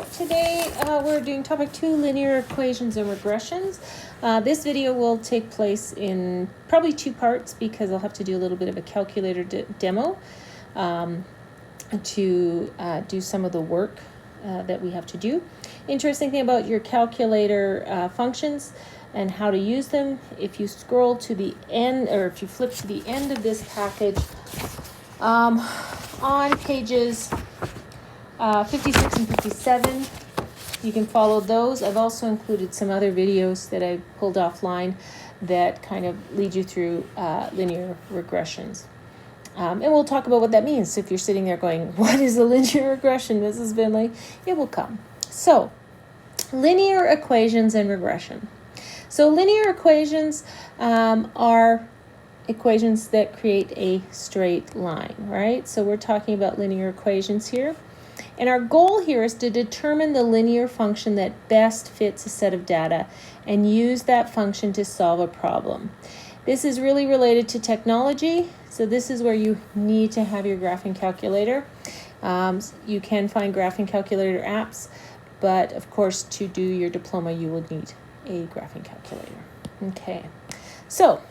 So today we're doing topic 2, linear equations and regressions. This video will take place in probably 2 parts because I'll have to do a little bit of a calculator demo to do some of the work that we have to do. Interesting thing about your calculator functions and how to use them, if you scroll to the end, or if you flip to the end of this package, on pages 56 and 57, you can follow those. I've also included some other videos that I pulled offline that kind of lead you through linear regressions. And we'll talk about what that means. So if you're sitting there going, what is a linear regression, Mrs. Vinley? It will come. So, linear equations and regression. So linear equations are equations that create a straight line, right? So we're talking about linear equations here. And our goal here is to determine the linear function that best fits a set of data and use that function to solve a problem. This is really related to technology. So this is where you need to have your graphing calculator. You can find graphing calculator apps, but of course to do your diploma you will need a graphing calculator. Okay, so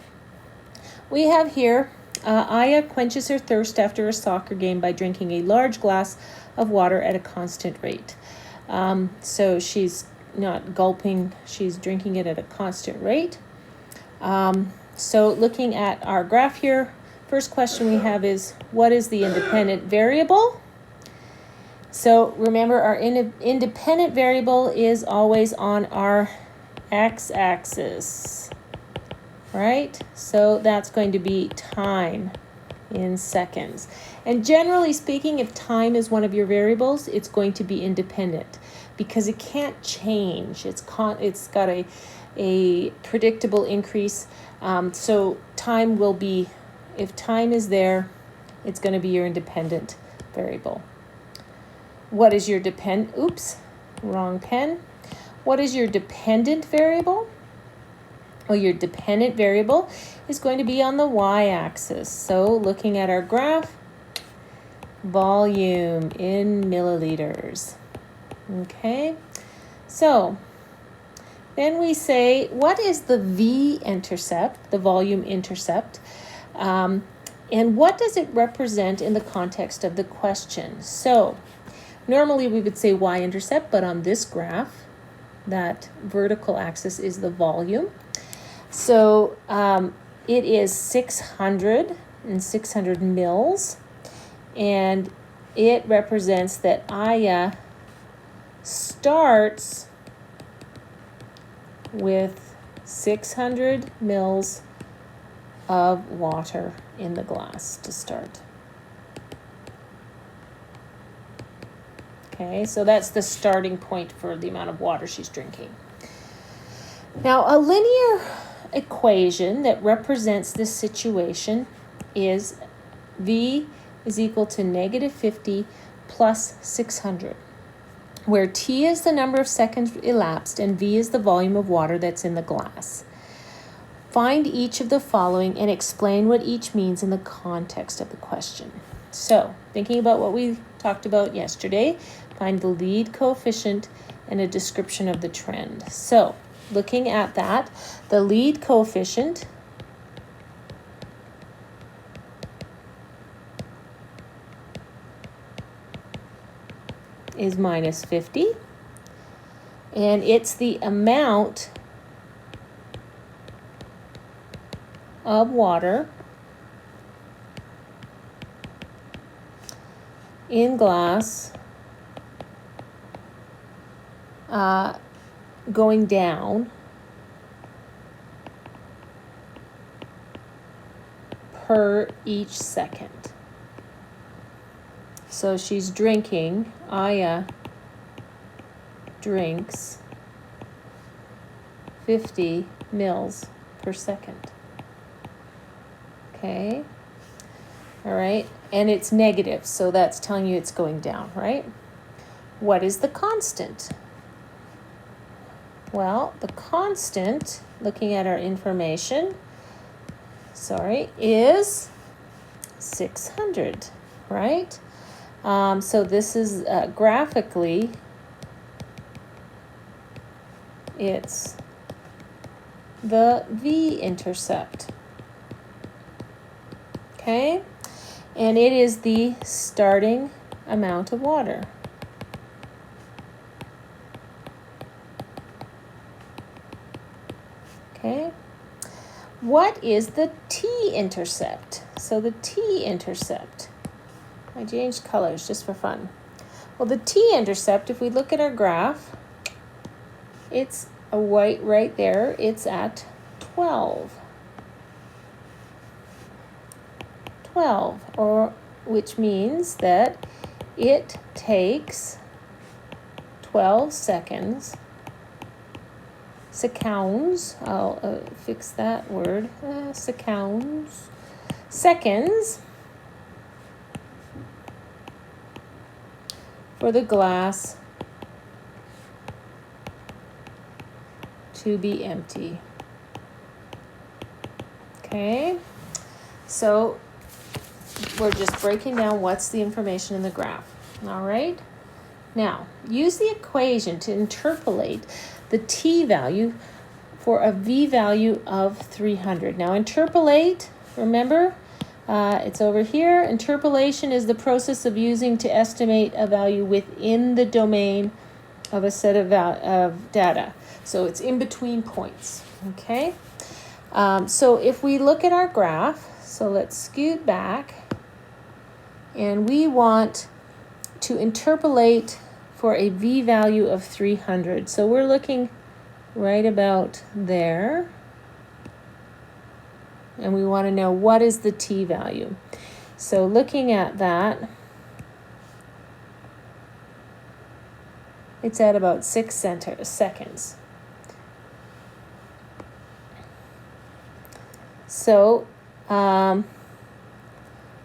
we have here Aya quenches her thirst after a soccer game by drinking a large glass of water at a constant rate. So she's not gulping, she's drinking it at a constant rate. So looking at our graph here, first question we have is, what is the independent variable? So remember, our independent variable is always on our x-axis, right? So that's going to be time in seconds. And generally speaking, if time is one of your variables, it's going to be independent because it can't change. It's got a predictable increase. So time will be, if time is there, it's going to be your independent variable. What is your wrong pen. What is your dependent variable? Well, your dependent variable is going to be on the y-axis. So looking at our graph, volume in milliliters. Okay, so then we say, what is the v-intercept, the volume intercept, and what does it represent in the context of the question? So normally we would say y-intercept, but on this graph, that vertical axis is the volume. So it is 600 mils, and it represents that Aya starts with 600 mils of water in the glass to start. Okay, so that's the starting point for the amount of water she's drinking. Now, a linear equation that represents this situation is V is equal to negative 50 plus 600, where T is the number of seconds elapsed and V is the volume of water that's in the glass. Find each of the following and explain what each means in the context of the question. So, thinking about what we talked about yesterday, find the lead coefficient and a description of the trend. So, looking at that, the lead coefficient is minus 50, and it's the amount of water in glass going down per each second. So she's drinking, Aya drinks 50 mils per second. Okay, all right, and it's negative, so that's telling you it's going down, right? What is the constant? Well, the constant, looking at our information, is 600, right? So this is graphically It's the v-intercept. Okay? And it is the starting amount of water. Okay? What is the t-intercept? So the t-intercept, I changed colors just for fun. Well, the t-intercept, if we look at our graph, it's a white right there. It's at 12. 12, or which means that it takes 12 seconds. Seconds, I'll fix that word. Seconds. Seconds for the glass to be empty. Okay, so we're just breaking down what's the information in the graph. All right, now use the equation to interpolate the t value for a v value of 300. Now interpolate, remember, it's over here. Interpolation is the process of using to estimate a value within the domain of a set of data. So it's in between points, okay? So if we look at our graph, so let's scoot back, and we want to interpolate for a v value of 300. So we're looking right about there, and we want to know what is the t value. So looking at that, it's at about 6 seconds. So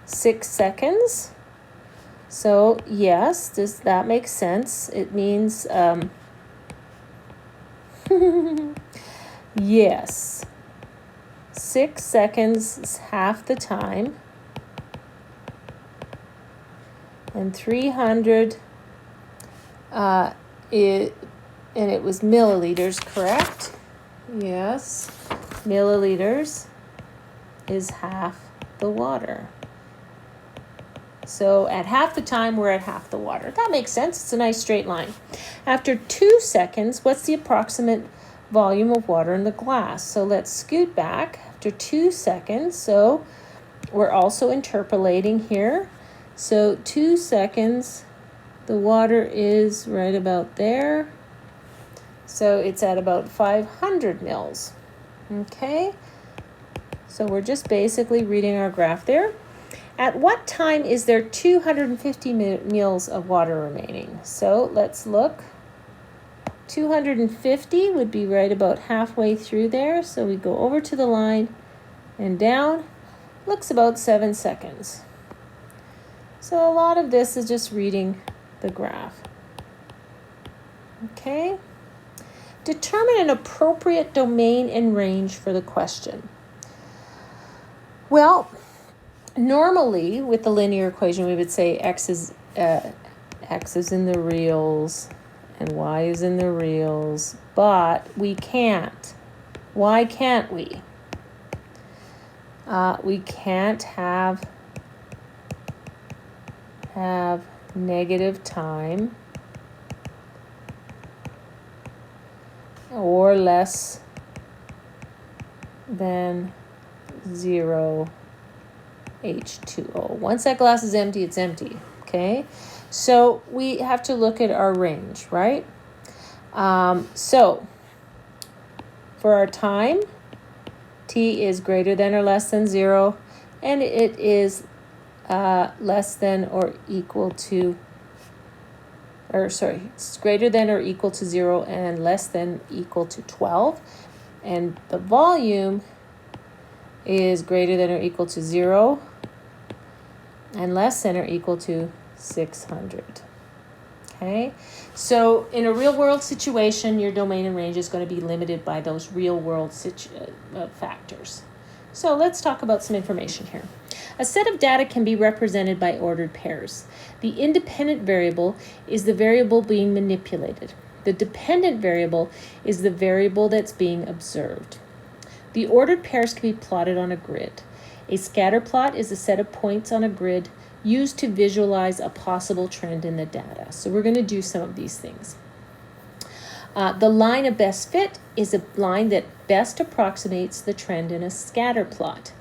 6 seconds. So yes, does that make sense? It means yes. 6 seconds is half the time. And 300 and it was milliliters, correct? Yes. Milliliters is half the water. So at half the time, we're at half the water. That makes sense. It's a nice straight line. After 2 seconds, what's the approximate volume of water in the glass? So let's scoot back after 2 seconds. So we're also interpolating here. So 2 seconds, the water is right about there. So it's at about 500 mils. Okay. So we're just basically reading our graph there. At what time is there 250 mils of water remaining? So let's look. 250 would be right about halfway through there. So we go over to the line and down. Looks about 7 seconds. So a lot of this is just reading the graph. Okay. Determine an appropriate domain and range for the question. Well, normally with the linear equation, we would say x is in the reals and y is in the reals, but we can't. Why can't we? We can't have negative time or less than 0 H2O. Once that glass is empty, it's empty, okay? So we have to look at our range, right? So for our time, t is greater than or less than 0, and it is less than or equal to, it's greater than or equal to 0 and less than equal to 12. And the volume is greater than or equal to 0 and less than or equal to 600. Okay, so in a real world situation, your domain and range is going to be limited by those real world factors. So let's talk about some information here. A set of data can be represented by ordered pairs. The independent variable is the variable being manipulated. The dependent variable is the variable that's being observed. The ordered pairs can be plotted on a grid. A scatter plot is a set of points on a grid used to visualize a possible trend in the data. So we're going to do some of these things. The line of best fit is a line that best approximates the trend in a scatter plot.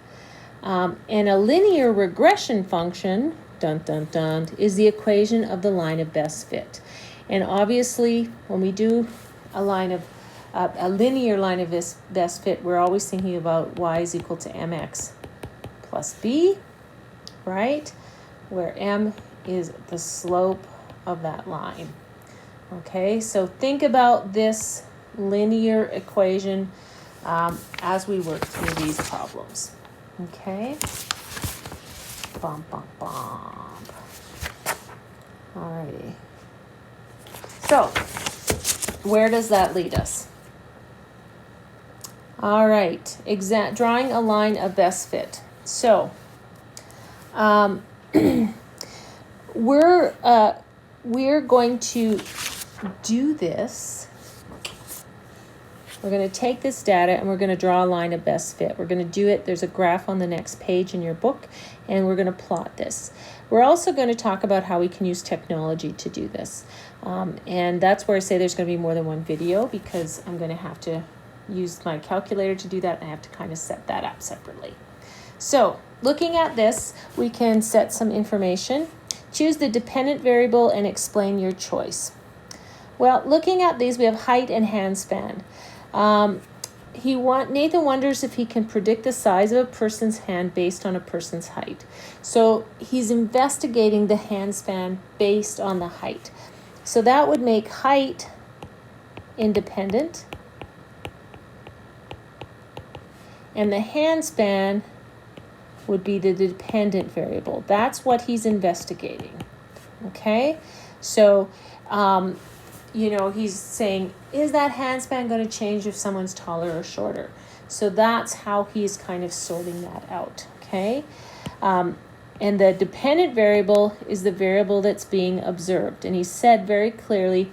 And a linear regression function, dun dun dun, is the equation of the line of best fit. And obviously, when we do a linear line of best fit, we're always thinking about y is equal to mx plus b, right? Where m is the slope of that line. Okay, so think about this linear equation as we work through these problems. Okay. Bum, bum, bum. Alrighty. So, where does that lead us? All right, drawing a line of best fit. So, we're going to do this. We're going to take this data and we're going to draw a line of best fit. We're going to do it. There's a graph on the next page in your book, and we're going to plot this. We're also going to talk about how we can use technology to do this. And that's where I say there's going to be more than one video, because I'm going to have to use my calculator to do that. I have to kind of set that up separately. So looking at this, we can set some information. Choose the dependent variable and explain your choice. Well, looking at these, we have height and hand span. Nathan wonders if he can predict the size of a person's hand based on a person's height. So he's investigating the hand span based on the height. So that would make height independent, and the hand span would be the dependent variable. That's what he's investigating. Okay, so he's saying, is that hand span going to change if someone's taller or shorter? So that's how he's kind of sorting that out. Okay, and the dependent variable is the variable that's being observed, and he said very clearly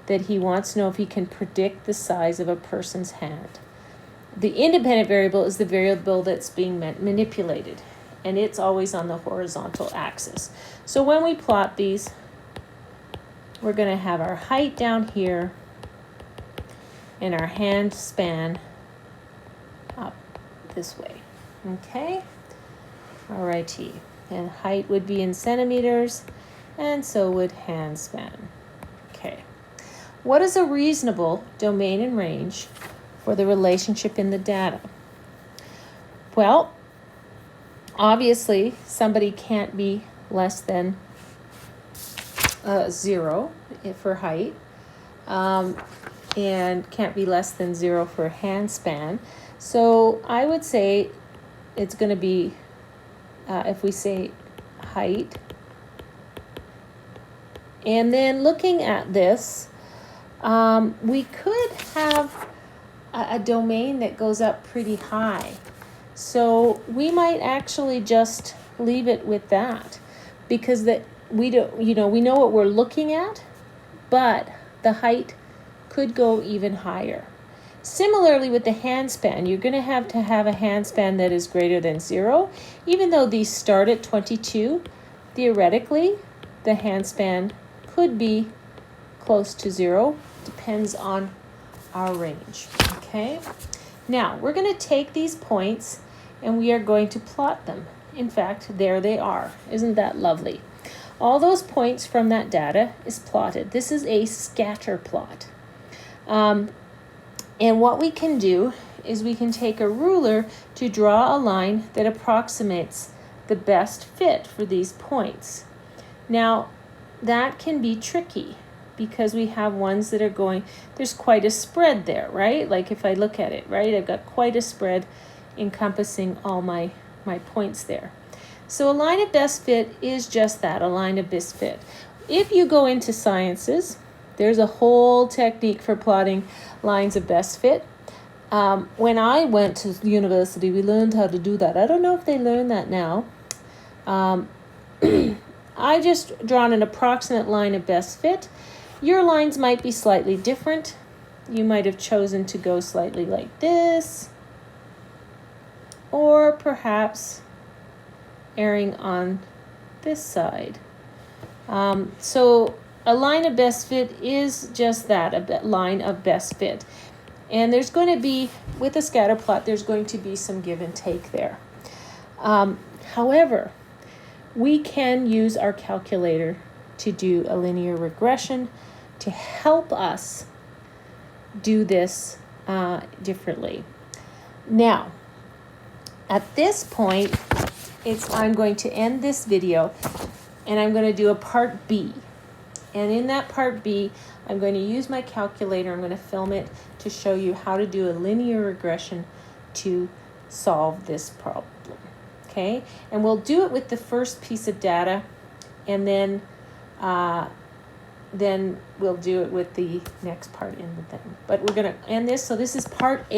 that he wants to know if he can predict the size of a person's hand. The independent variable is the variable that's being manipulated, and it's always on the horizontal axis. So when we plot these, we're going to have our height down here and our hand span up this way. Okay? Alrighty. And height would be in centimeters, and so would hand span. Okay. What is a reasonable domain and range for the relationship in the data? Well, obviously, somebody can't be less than 0 for height, and can't be less than 0 for hand span. So I would say it's going to be, if we say height, and then looking at this, we could have a domain that goes up pretty high. So we might actually just leave it with that, because we know what we're looking at, but the height could go even higher. Similarly with the hand span, you're going to have a hand span that is greater than 0. Even though these start at 22, theoretically, the hand span could be close to 0. Depends on our range. Okay? Now, we're going to take these points and we are going to plot them. In fact, there they are. Isn't that lovely? All those points from that data is plotted. This is a scatter plot. And what we can do is we can take a ruler to draw a line that approximates the best fit for these points. Now, that can be tricky because we have ones that are going, there's quite a spread there, right? Like if I look at it, right, I've got quite a spread encompassing all my points there. So a line of best fit is just that, a line of best fit. If you go into sciences, there's a whole technique for plotting lines of best fit. When I went to university, we learned how to do that. I don't know if they learn that now. I just drawn an approximate line of best fit, Your lines might be slightly different. You might have chosen to go slightly like this, or perhaps erring on this side. So a line of best fit is just that, a line of best fit. And there's going to be, with a scatter plot, there's going to be some give and take there. However, we can use our calculator to do a linear regression to help us do this differently. Now, at this point, I'm going to end this video, and I'm going to do a part B. And in that part B, I'm going to use my calculator. I'm going to film it to show you how to do a linear regression to solve this problem. Okay? And we'll do it with the first piece of data, and then we'll do it with the next part in the thing. But we're going to end this. So this is part A.